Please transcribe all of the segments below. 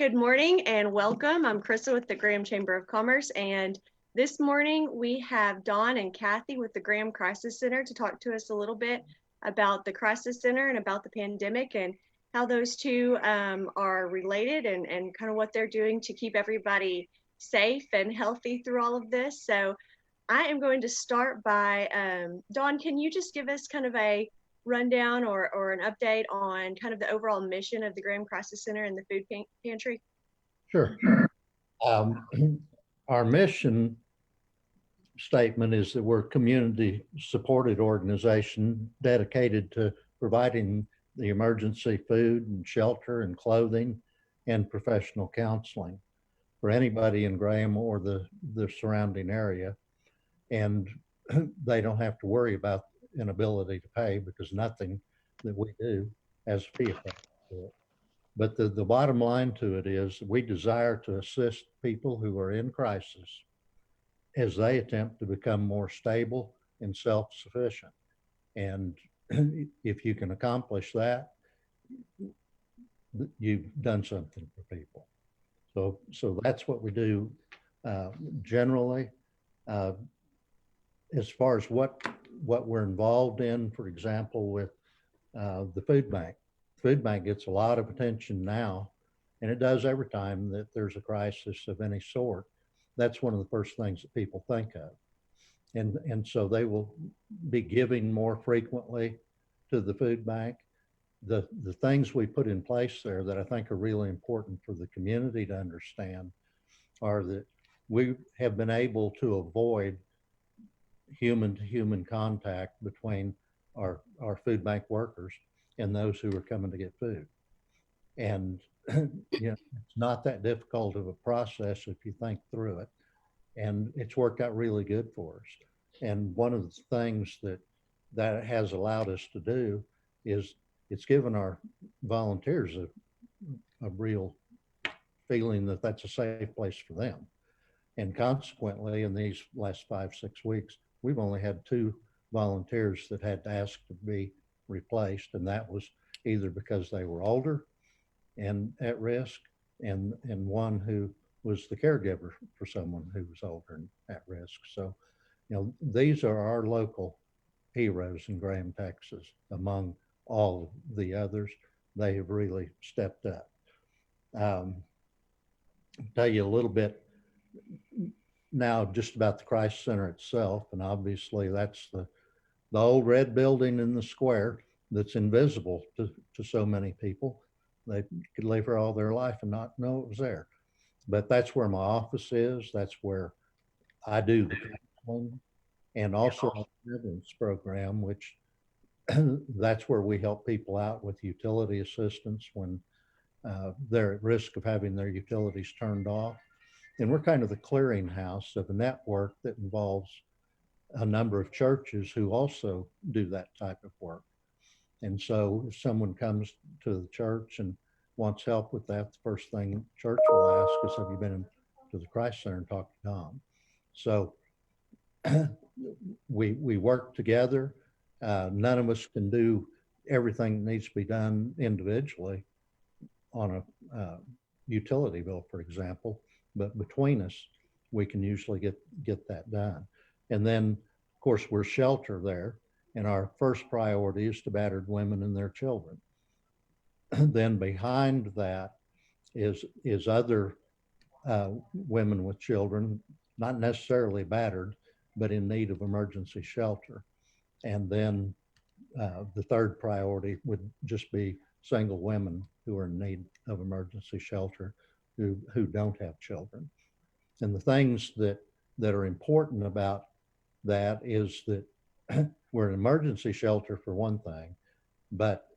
Good morning and welcome. I'm Krisa with the Graham Chamber of Commerce, and this morning we have Dawn and Cathy with the Graham Crisis Center to talk to us a little bit about the Crisis Center and about the pandemic and how those two are related and kind of what they're doing to keep everybody safe and healthy through all of this. So I am going to start by, Dawn, can you just give us kind of a rundown or an update on kind of the overall mission of the Graham Crisis Center and the food pantry? Sure. Our mission statement is that we're a community supported organization dedicated to providing the emergency food and shelter and clothing and professional counseling for anybody in Graham or the surrounding area. And they don't have to worry about inability to pay because nothing that we do has a fee attached to it. But the bottom line to it is we desire to assist people who are in crisis as they attempt to become more stable and self-sufficient. And if you can accomplish that, you've done something for people. So that's what we do generally. As far as what we're involved in, for example, with the food bank. Food bank gets a lot of attention now, and it does every time that there's a crisis of any sort. That's one of the first things that people think of. And so they will be giving more frequently to the food bank. The things we put in place there that I think are really important for the community to understand are that we have been able to avoid human to human contact between our food bank workers and those who are coming to get food. And it's not that difficult of a process if you think through it. And it's worked out really good for us. And one of the things that has allowed us to do is it's given our volunteers a real feeling that that's a safe place for them. And consequently, in these last 5-6 weeks, we've only had 2 volunteers that had to ask to be replaced, and that was either because they were older and at risk, and one who was the caregiver for someone who was older and at risk. So, these are our local heroes in Graham, Texas. Among all the others, they have really stepped up. Tell you a little bit now just about the Crisis Center itself, and obviously that's the old red building in the square that's invisible to so many people. They could live here all their life and not know it was there. But that's where my office is. That's where I do the counseling and also our veterans program, which that's where we help people out with utility assistance when they're at risk of having their utilities turned off. And we're kind of the clearinghouse of a network that involves a number of churches who also do that type of work. And so if someone comes to the church and wants help with that, the first thing church will ask is, have you been to the Crisis Center and talked to Tom? So we work together. None of us can do everything that needs to be done individually on a utility bill, for example, but between us, we can usually get that done. And then, of course, we're shelter there, and our first priority is to battered women and their children. Then behind that is other women with children, not necessarily battered, but in need of emergency shelter. And then the third priority would just be single women who are in need of emergency shelter who don't have children. And the things that are important about that is that we're an emergency shelter for one thing, but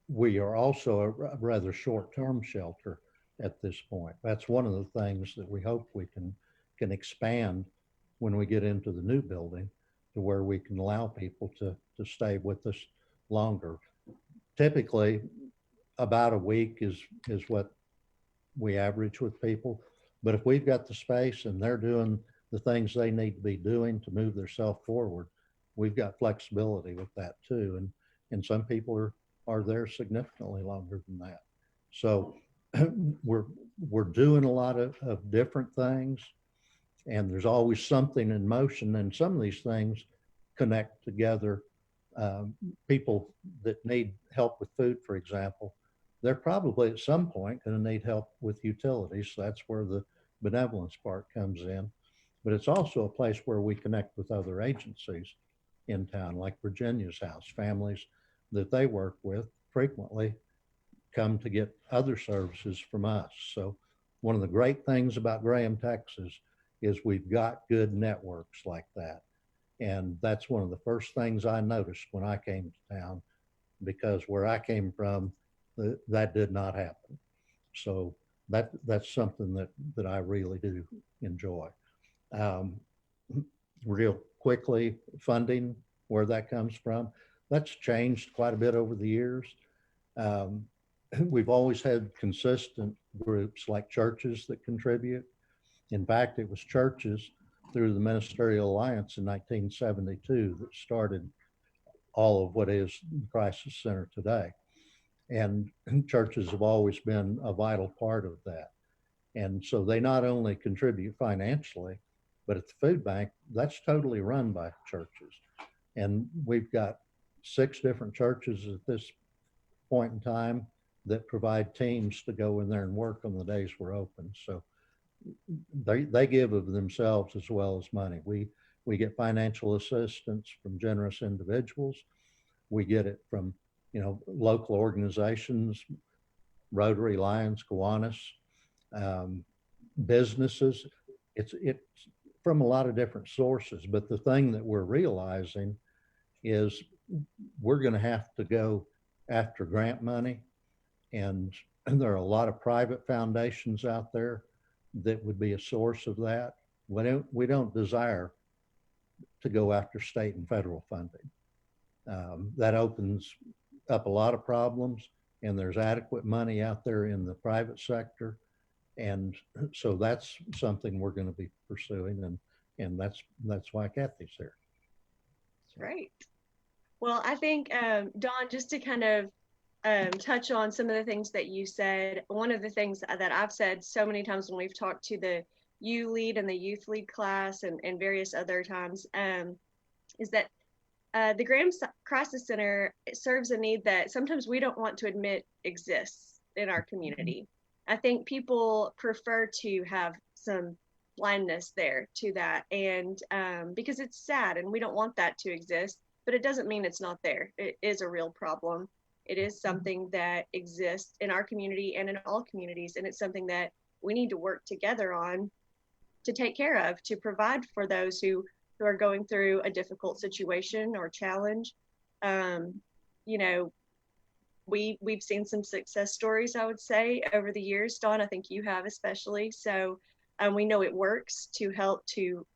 we are also a rather short-term shelter at this point. That's one of the things that we hope we can expand when we get into the new building, to where we can allow people to stay with us longer. Typically, about a week is what we average with people. But if we've got the space and they're doing the things they need to be doing to move themselves forward, we've got flexibility with that too. And some people are there significantly longer than that. So we're we're doing a lot of different things, and there's always something in motion, and some of these things connect together. People that need help with food, for example, they're probably at some point going to need help with utilities. So that's where the benevolence part comes in. But it's also a place where we connect with other agencies in town, like Virginia's House. Families that they work with frequently come to get other services from us. So one of the great things about Graham, Texas is we've got good networks like that. And that's one of the first things I noticed when I came to town, because where I came from, that did not happen. So that's something that I really do enjoy. Um, Real quickly, funding, where that comes from, that's changed quite a bit over the years. Um, we've always had consistent groups like churches that contribute. In fact, it was churches through the Ministerial Alliance in 1972 that started all of what is the Crisis Center today. And churches have always been a vital part of that. And so they not only contribute financially, but at the food bank, that's totally run by churches. And we've got 6 different churches at this point in time that provide teams to go in there and work on the days we're open. So they give of themselves as well as money. We get financial assistance from generous individuals. We get it from, local organizations, Rotary, Lions, Kiwanis, businesses. It's from a lot of different sources. But the thing that we're realizing is we're going to have to go after grant money, and there are a lot of private foundations out there that would be a source of that. We don't desire to go after state and federal funding. That opens up a lot of problems, and there's adequate money out there in the private sector. And so that's something we're going to be pursuing, and that's why Cathy's here. So. Great. Well, I think, Dawn, just to kind of touch on some of the things that you said, one of the things that I've said so many times when we've talked to the U lead and the youth lead class and various other times, is that the Graham Crisis Center serves a need that sometimes we don't want to admit exists in our community. I think people prefer to have some blindness there to that, and because it's sad and we don't want that to exist, but it doesn't mean it's not there. It is a real problem. It is something that exists in our community and in all communities, and it's something that we need to work together on to take care of, to provide for those who are going through a difficult situation or challenge. We've seen some success stories, I would say, over the years. Dawn, I think you have especially. So we know it works to help to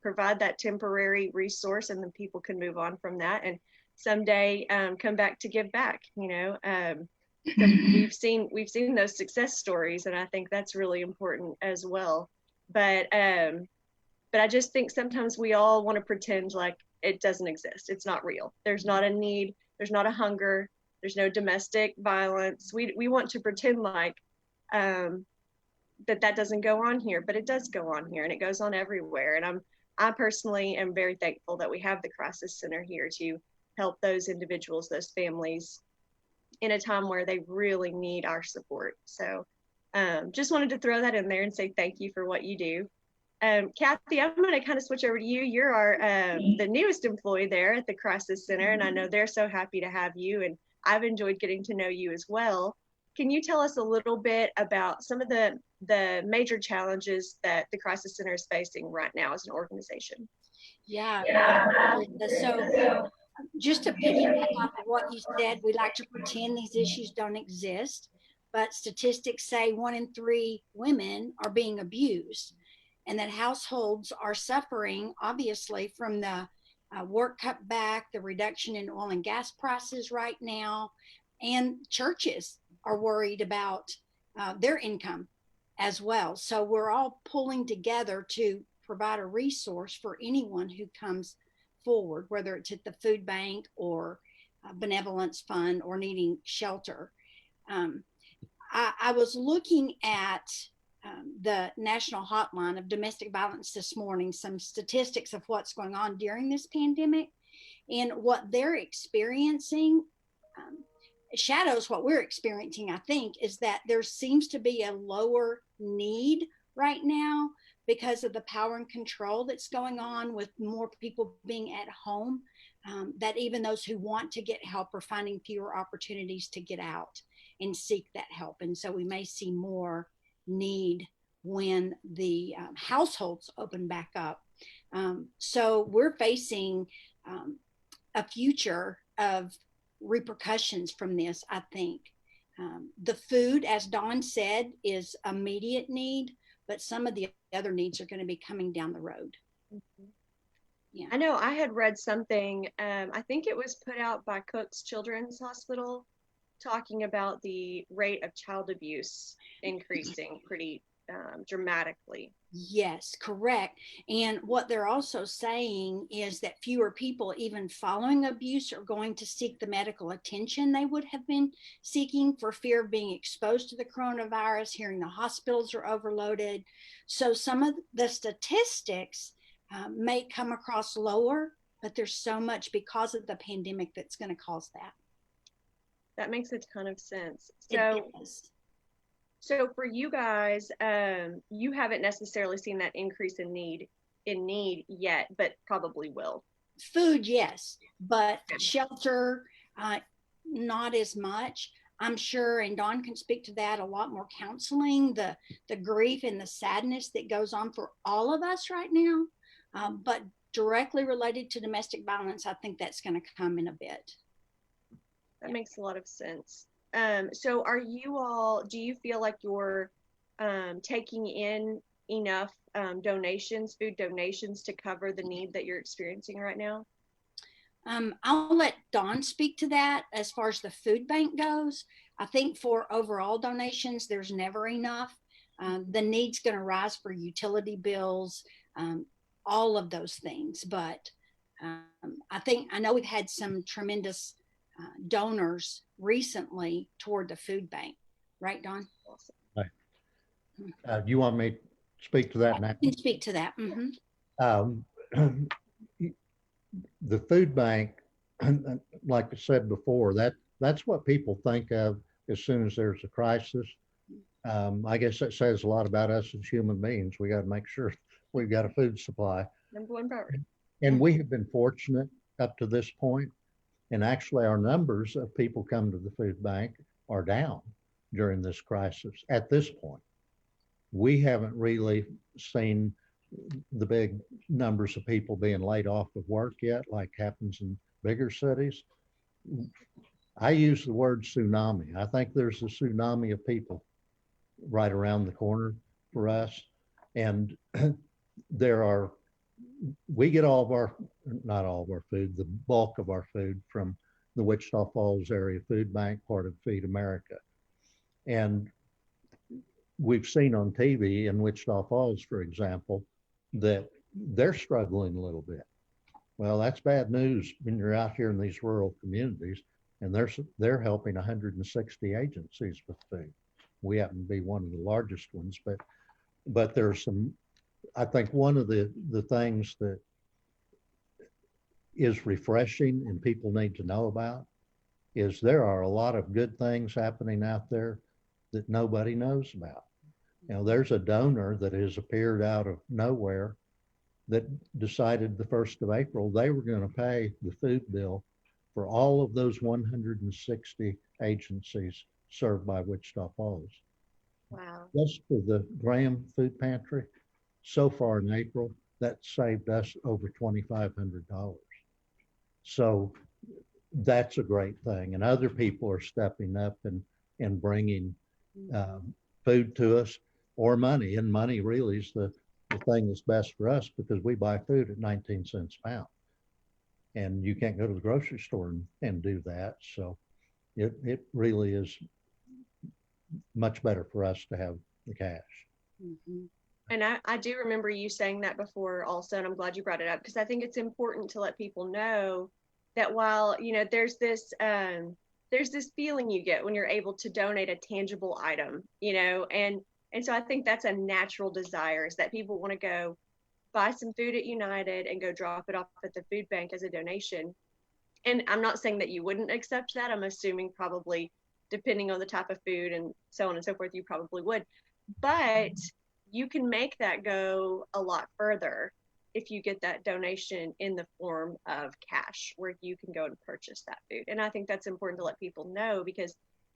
provide that temporary resource, and then people can move on from that and someday come back to give back. So we've seen those success stories, and I think that's really important as well. But I just think sometimes we all want to pretend like it doesn't exist. It's not real. There's not a need. There's not a hunger. There's no domestic violence. We want to pretend like that doesn't go on here, but it does go on here, and it goes on everywhere. And I personally am very thankful that we have the Crisis Center here to help those individuals, those families, in a time where they really need our support. So just wanted to throw that in there and say thank you for what you do. Cathy, I'm going to kind of switch over to you. You're the newest employee there at the Crisis Center, and I know they're so happy to have you, and I've enjoyed getting to know you as well. Can you tell us a little bit about some of the major challenges that the Crisis Center is facing right now as an organization? Yeah. So just to piggyback off of what you said, we like to pretend these issues don't exist, but statistics say 1 in 3 women are being abused, and that households are suffering, obviously, from the work cut back, the reduction in oil and gas prices right now, and churches are worried about their income as well. So we're all pulling together to provide a resource for anyone who comes forward, whether it's at the food bank or benevolence fund or needing shelter. I was looking at the national hotline of domestic violence this morning, some statistics of what's going on during this pandemic and what they're experiencing. Shadows what we're experiencing, I think, is that there seems to be a lower need right now because of the power and control that's going on with more people being at home, that even those who want to get help are finding fewer opportunities to get out and seek that help. And so we may see more need when the households open back up. So we're facing a future of repercussions from this, I think. The food, as Dawn said, is immediate need, but some of the other needs are going to be coming down the road. Mm-hmm. Yeah. I know I had read something, I think it was put out by Cook's Children's Hospital, talking about the rate of child abuse increasing pretty dramatically. Yes, correct. And what they're also saying is that fewer people, even following abuse, are going to seek the medical attention they would have been seeking for fear of being exposed to the coronavirus, hearing the hospitals are overloaded. So some of the statistics may come across lower, but there's so much because of the pandemic that's going to cause that. That makes a ton of sense. So for you guys, you haven't necessarily seen that increase in need yet, but probably will. Food, yes, but shelter, not as much. I'm sure, and Dawn can speak to that, a lot more counseling, the grief and the sadness that goes on for all of us right now. But directly related to domestic violence, I think that's going to come in a bit. That makes a lot of sense. So do you feel like you're taking in enough food donations to cover the need that you're experiencing right now? I'll let Dawn speak to that as far as the food bank goes. I think for overall donations, there's never enough. The need's going to rise for utility bills, all of those things. But I know we've had some tremendous donors recently toward the food bank, right, Dawn? Right. Do you want me to speak to that now? You can speak to that. Mm-hmm. The food bank, like I said before, that's what people think of as soon as there's a crisis. I guess that says a lot about us as human beings. We got to make sure we've got a food supply. Number one priority. And we have been fortunate up to this point. And actually, our numbers of people come to the food bank are down during this crisis at this point. We haven't really seen the big numbers of people being laid off of work yet, like happens in bigger cities. I use the word tsunami. I think there's a tsunami of people right around the corner for us. And we get not all of our food, the bulk of our food from the Wichita Falls area food bank, part of Feed America. And we've seen on TV in Wichita Falls, for example, that they're struggling a little bit. Well, that's bad news when you're out here in these rural communities, and they're helping 160 agencies with food. We happen to be one of the largest ones, but there's some. I think one of the things that is refreshing and people need to know about is there are a lot of good things happening out there that nobody knows about. You know, there's a donor that has appeared out of nowhere that decided the 1st of April they were going to pay the food bill for all of those 160 agencies served by Wichita Falls. Wow. Just for the Graham Food Pantry, so far in April, that saved us over $2,500. So that's a great thing. And other people are stepping up and bringing food to us, or money. And money really is the thing that's best for us, because we buy food at 19 cents a pound. And you can't go to the grocery store and do that. So it really is much better for us to have the cash. Mm-hmm. And I do remember you saying that before also, and I'm glad you brought it up, because I think it's important to let people know that while, there's this there's this feeling you get when you're able to donate a tangible item, you know, and so I think that's a natural desire, is that people want to go buy some food at United and go drop it off at the food bank as a donation. And I'm not saying that you wouldn't accept that. I'm assuming probably, depending on the type of food and so on and so forth, you probably would. But you can make that go a lot further if you get that donation in the form of cash, where you can go and purchase that food. And I think that's important to let people know, because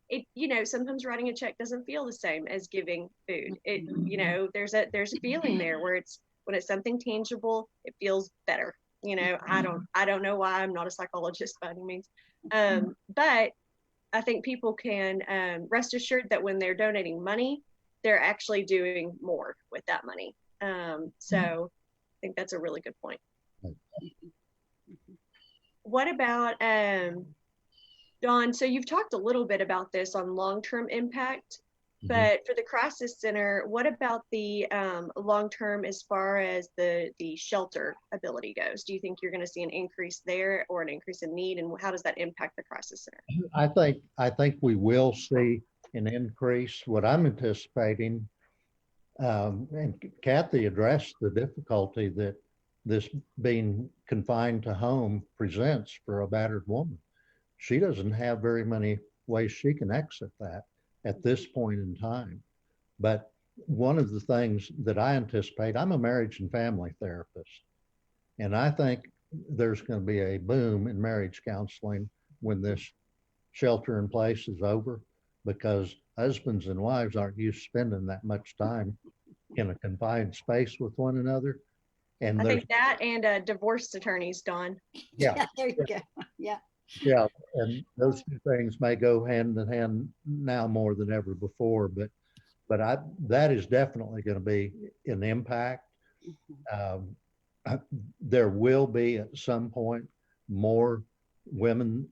it, you know, sometimes writing a check doesn't feel the same as giving food. It, you know, there's a feeling there where it's, when it's something tangible, it feels better. You know, I don't know why. I'm not a psychologist by any means. But I think people can rest assured that when they're donating money, they're actually doing more with that money. So I think that's a really good point. What about, Dawn? So you've talked a little bit about this on long-term impact, but for the crisis center, what about the long-term as far as the shelter ability goes? Do you think you're going to see an increase there, or an increase in need, and how does that impact the crisis center? I think we will see an increase. What I'm anticipating, and Cathy addressed the difficulty that this being confined to home presents for a battered woman. She doesn't have very many ways she can exit that at this point in time. But one of the things that I anticipate, I'm a marriage and family therapist, and I think there's going to be a boom in marriage counseling when this shelter in place is over, because husbands and wives aren't used to spending that much time in a confined space with one another. And I think that and divorce attorneys, Dawn. Yeah, there you go. Yeah. Yeah, and those two things may go hand in hand now more than ever before, but that is definitely going to be an impact. There will be at some point more women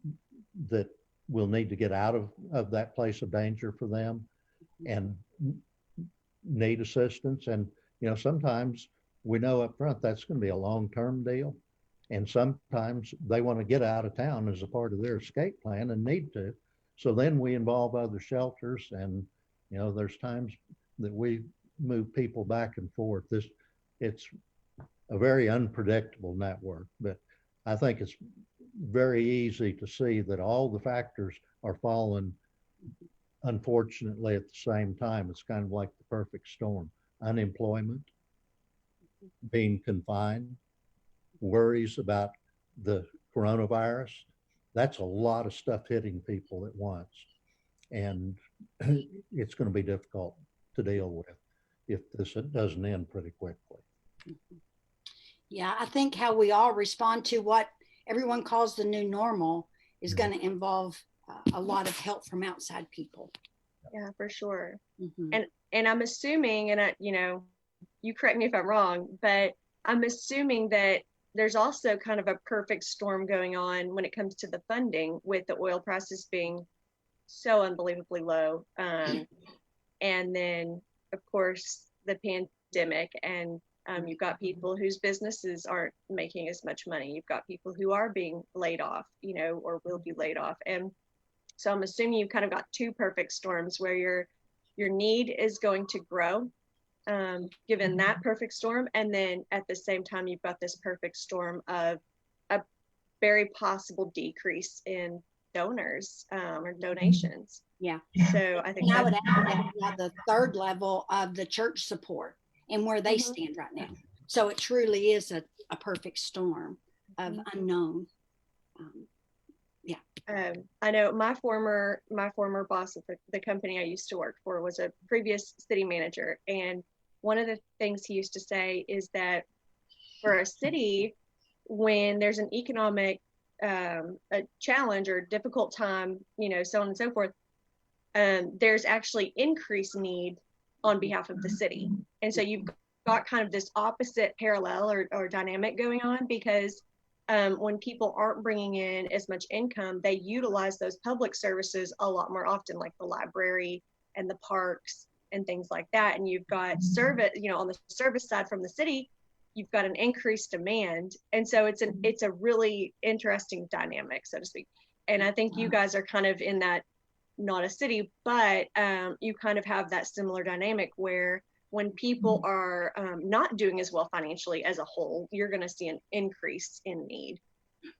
that will need to get out of that place of danger for them and need assistance. And, you know, sometimes we know up front that's going to be a long-term deal. And sometimes they want to get out of town as a part of their escape plan and need to. So then we involve other shelters, and, you know, there's times that we move people back and forth. It's a very unpredictable network, but I think it's very easy to see that all the factors are falling, unfortunately, at the same time. It's kind of like the perfect storm: unemployment, being confined, worries about the coronavirus. That's a lot of stuff hitting people at once. And it's going to be difficult to deal with if this doesn't end pretty quickly. Yeah, I think how we all respond to what everyone calls the new normal is going to involve a lot of help from outside people. Yeah, for sure. And I'm assuming, and you know, you correct me if I'm wrong, but I'm assuming that there's also kind of a perfect storm going on when it comes to the funding, with the oil prices being so unbelievably low. And then, of course, the pandemic, and you've got people whose businesses aren't making as much money. You've got people who are being laid off, you know, or will be laid off. And so I'm assuming you've kind of got two perfect storms where your need is going to grow, given that perfect storm. And then at the same time, you've got this perfect storm of a very possible decrease in donors or donations. Yeah. So I think I would add that the third level of the church support and where they stand right now. So it truly is a perfect storm of unknown. I know my former boss at the company I used to work for was a previous city manager, and one of the things he used to say is that for a city, when there's an economic a challenge or difficult time, you know, so on and so forth, there's actually increased need on behalf of the city. And so you've got kind of this opposite parallel or dynamic going on, because when people aren't bringing in as much income, they utilize those public services a lot more often, like the library and the parks and things like that. And you've got service, you know, on the service side from the city, you've got an increased demand. And so it's a really interesting dynamic, so to speak. And I think you guys are kind of in that, not a city, but you kind of have that similar dynamic where when people are not doing as well financially as a whole, you're going to see an increase in need.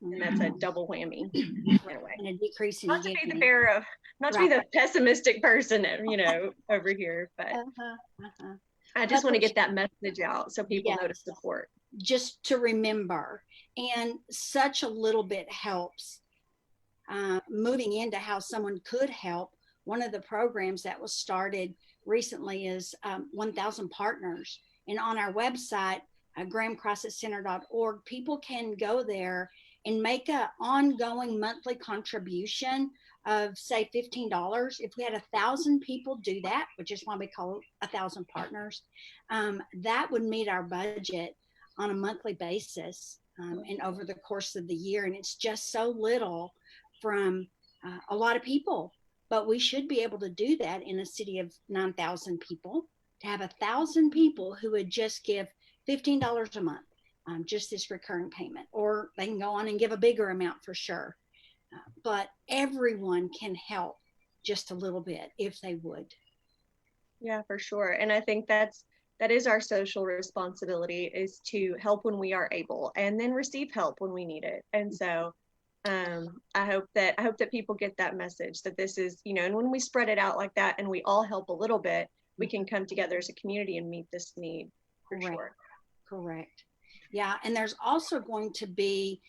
And that's a double whammy in a way. And a decrease in Not to be the giving. bearer of, not to be the pessimistic person, over here, but I just want to get that message out so people know to support. Just to remember, and such a little bit helps. Moving into how someone could help, one of the programs that was started recently is 1,000 Partners. And on our website, grahamcrisiscenter.org, people can go there and make an ongoing monthly contribution of, say, $15. If we had 1,000 people do that, which is why we call it 1,000 Partners, that would meet our budget on a monthly basis and over the course of the year. And it's just so little from a lot of people, but we should be able to do that in a city of 9,000 people, to have 1,000 people who would just give $15 a month, just this recurring payment, or they can go on and give a bigger amount for sure. But everyone can help just a little bit if they would. Yeah, for sure. And I think that is our social responsibility, is to help when we are able and then receive help when we need it. And so I hope that people get that message, that this is, and when we spread it out like that and we all help a little bit, we can come together as a community and meet this need for sure. Correct. Yeah. And there's also going to be,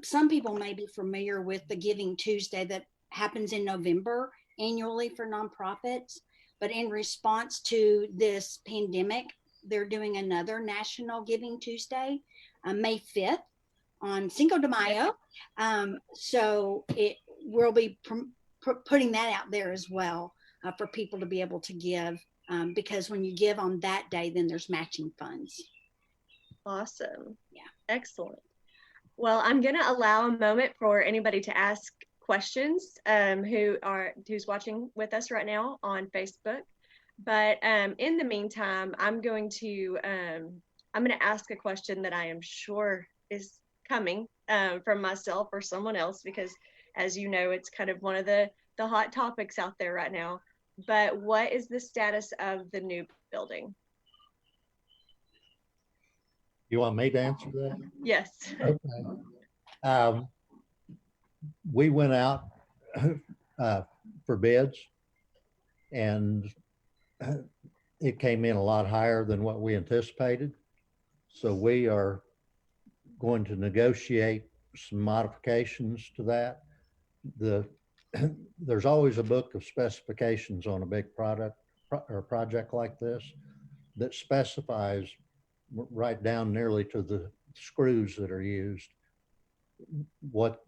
some people may be familiar with the Giving Tuesday that happens in November annually for nonprofits. But in response to this pandemic, they're doing another National Giving Tuesday, May 5th. On Cinco de Mayo. So we'll be putting that out there as well for people to be able to give, because when you give on that day, then there's matching funds. Awesome. Yeah. Excellent. Well, I'm going to allow a moment for anybody to ask questions who's watching with us right now on Facebook. But in the meantime, I'm going to ask a question that I am sure is coming from myself or someone else, because as you know, it's kind of one of the hot topics out there right now. But what is the status of the new building? You want me to answer that? Yes. Okay. We went out for bids, and it came in a lot higher than what we anticipated. So we are going to negotiate some modifications to that. There's always a book of specifications on a big product or project like this that specifies right down nearly to the screws that are used what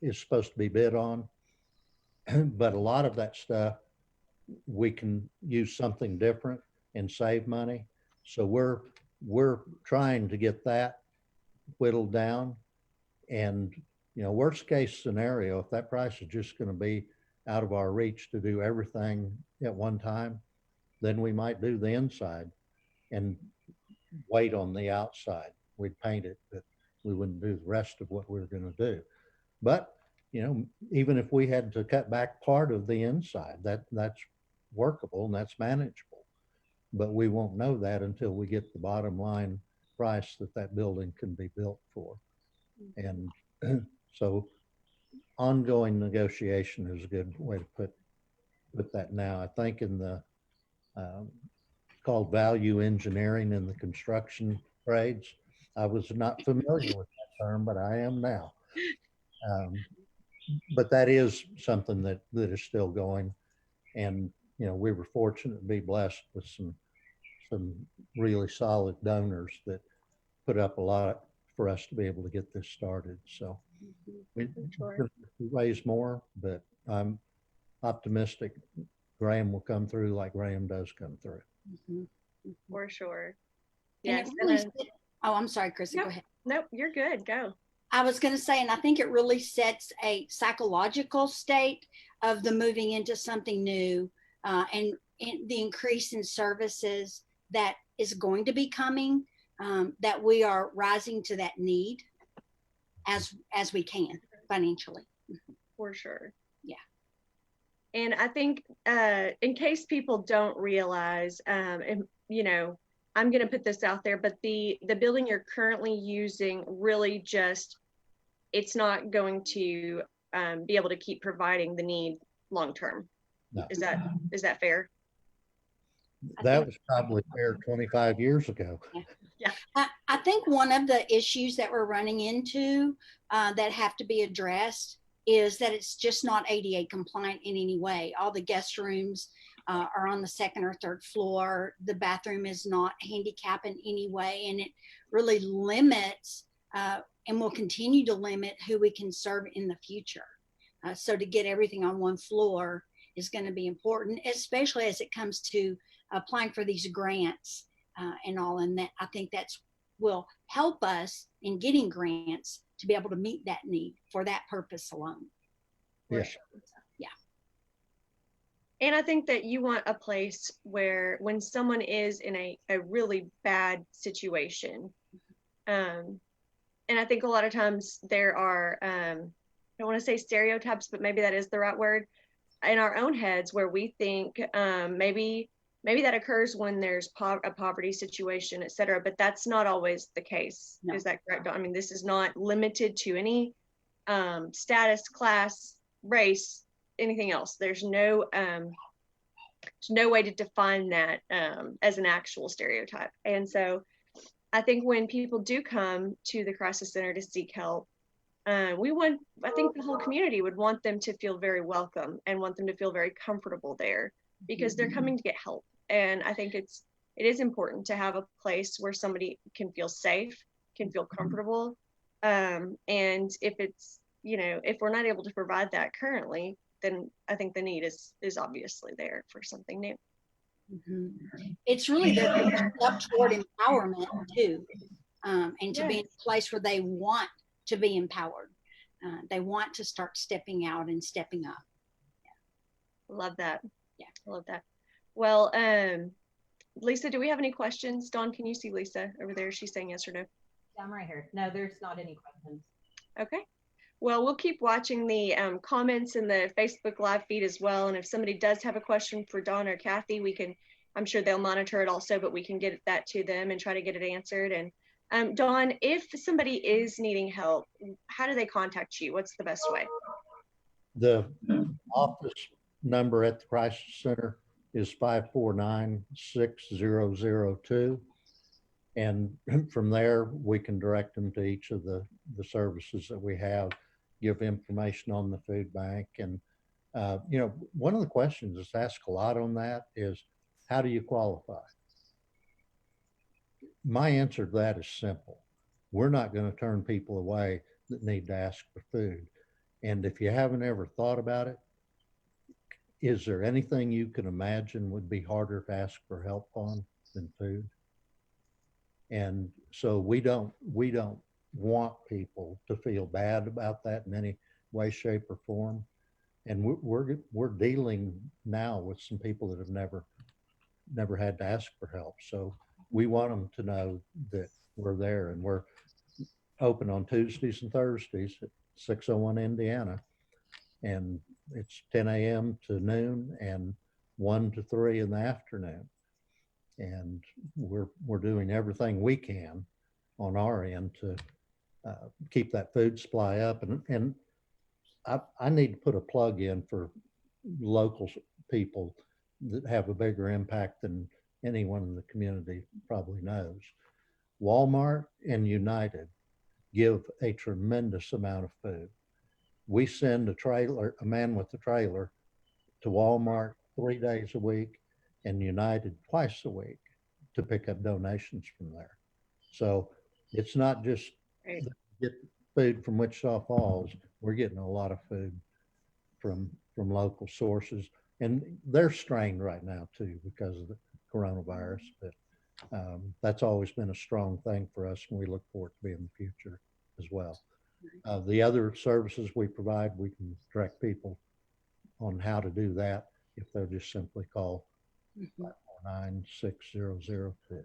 is supposed to be bid on. But a lot of that stuff, we can use something different and save money. So we're trying to get that whittled down. And worst case scenario, if that price is just going to be out of our reach to do everything at one time, then we might do the inside and wait on the outside. We'd paint it, but we wouldn't do the rest of what we were going to do. But even if we had to cut back part of the inside, that's workable and that's manageable. But we won't know that until we get the bottom line price that building can be built for. And so ongoing negotiation is a good way to put that now. I think in the called value engineering in the construction trades. I was not familiar with that term, but I am now. But that is something that is still going. And, we were fortunate to be blessed with some really solid donors that put up a lot for us to be able to get this started. So we raise more, but I'm optimistic Graham will come through like Graham does come through. For sure. Yes. I'm sorry, Krisa, go ahead. Nope, you're good. Go. I was going to say, and I think it really sets a psychological state of the moving into something new and the increase in services that is going to be coming, that we are rising to that need as we can financially. For sure. Yeah. And I think in case people don't realize, and you know, I'm going to put this out there, but the building you're currently using really just, it's not going to be able to keep providing the need long term. No. Is that fair? That was probably fair 25 years ago. Yeah. I think one of the issues that we're running into that have to be addressed is that it's just not ADA compliant in any way. All the guest rooms are on the second or third floor. The bathroom is not handicap in any way, and it really limits and will continue to limit who we can serve in the future. So to get everything on one floor is going to be important, especially as it comes to applying for these grants and all. And that, I think that's will help us in getting grants to be able to meet that need for that purpose alone. Yeah. Sure. Yeah. And I think that you want a place where when someone is in a really bad situation, and I think a lot of times there are, I don't want to say stereotypes, but maybe that is the right word, in our own heads where we think maybe that occurs when there's a poverty situation, et cetera, but that's not always the case. No. Is that correct? I mean, this is not limited to any status, class, race, anything else. There's no way to define that as an actual stereotype. And so I think when people do come to the crisis center to seek help, I think the whole community would want them to feel very welcome and want them to feel very comfortable there because they're coming to get help. And I think it is important to have a place where somebody can feel safe, can feel comfortable. And if it's, if we're not able to provide that currently, then I think the need is obviously there for something new. Mm-hmm. It's really their step toward empowerment too, and to be in a place where they want to be empowered. They want to start stepping out and stepping up. Yeah. Love that. Yeah, I love that. Well, Lisa, do we have any questions? Dawn, can you see Lisa over there? She's saying yes or no. Yeah, I'm right here. No, there's not any questions. Okay. Well, we'll keep watching the comments in the Facebook Live feed as well. And if somebody does have a question for Dawn or Cathy, I'm sure they'll monitor it also, but we can get that to them and try to get it answered. And Dawn, if somebody is needing help, how do they contact you? What's the best way? The office number at the Crisis Center is 549-6002. And from there, we can direct them to each of the services that we have, give information on the food bank. And, one of the questions that's asked a lot on that is, how do you qualify? My answer to that is simple. We're not going to turn people away that need to ask for food. And if you haven't ever thought about it, is there anything you can imagine would be harder to ask for help on than food? And so we don't want people to feel bad about that in any way, shape, or form. And we're dealing now with some people that have never had to ask for help. So we want them to know that we're there, and we're open on Tuesdays and Thursdays at 601 Indiana. And it's 10 a.m. to noon and 1 to 3 in the afternoon. And we're doing everything we can on our end to keep that food supply up. And I need to put a plug in for local people that have a bigger impact than anyone in the community probably knows. Walmart and United give a tremendous amount of food. We send a man with a trailer to Walmart 3 days a week and United twice a week to pick up donations from there. So it's not just get food from Wichita Falls. We're getting a lot of food from local sources, and they're strained right now too because of the coronavirus. But that's always been a strong thing for us, and we look forward to be in the future as well. The other services we provide, we can direct people on how to do that if they'll just simply call 549-6002.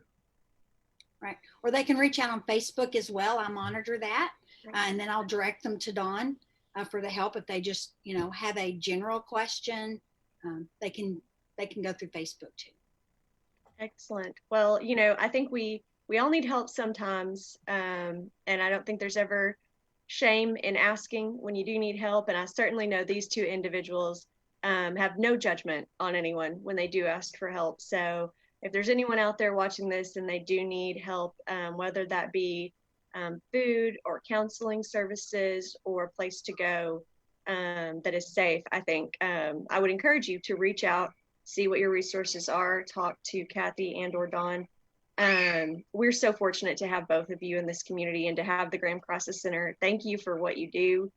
Right. Or they can reach out on Facebook as well. I monitor that. And then I'll direct them to Dawn for the help. If they just, have a general question, they can go through Facebook too. Excellent. Well, I think we all need help sometimes, and I don't think there's ever shame in asking when you do need help. And I certainly know these two individuals have no judgment on anyone when they do ask for help. So if there's anyone out there watching this and they do need help, whether that be food or counseling services or a place to go that is safe, I think I would encourage you to reach out, see what your resources are, talk to Cathy and or Dawn. We're so fortunate to have both of you in this community and to have the Graham Crisis Center. Thank you for what you do.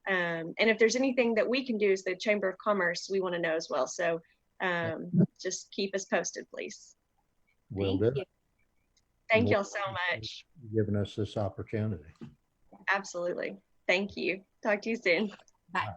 And if there's anything that we can do as the Chamber of Commerce, we want to know as well. So just keep us posted, please. Will do. Thank y'all so much. Giving us this opportunity. Absolutely. Thank you. Talk to you soon. Bye.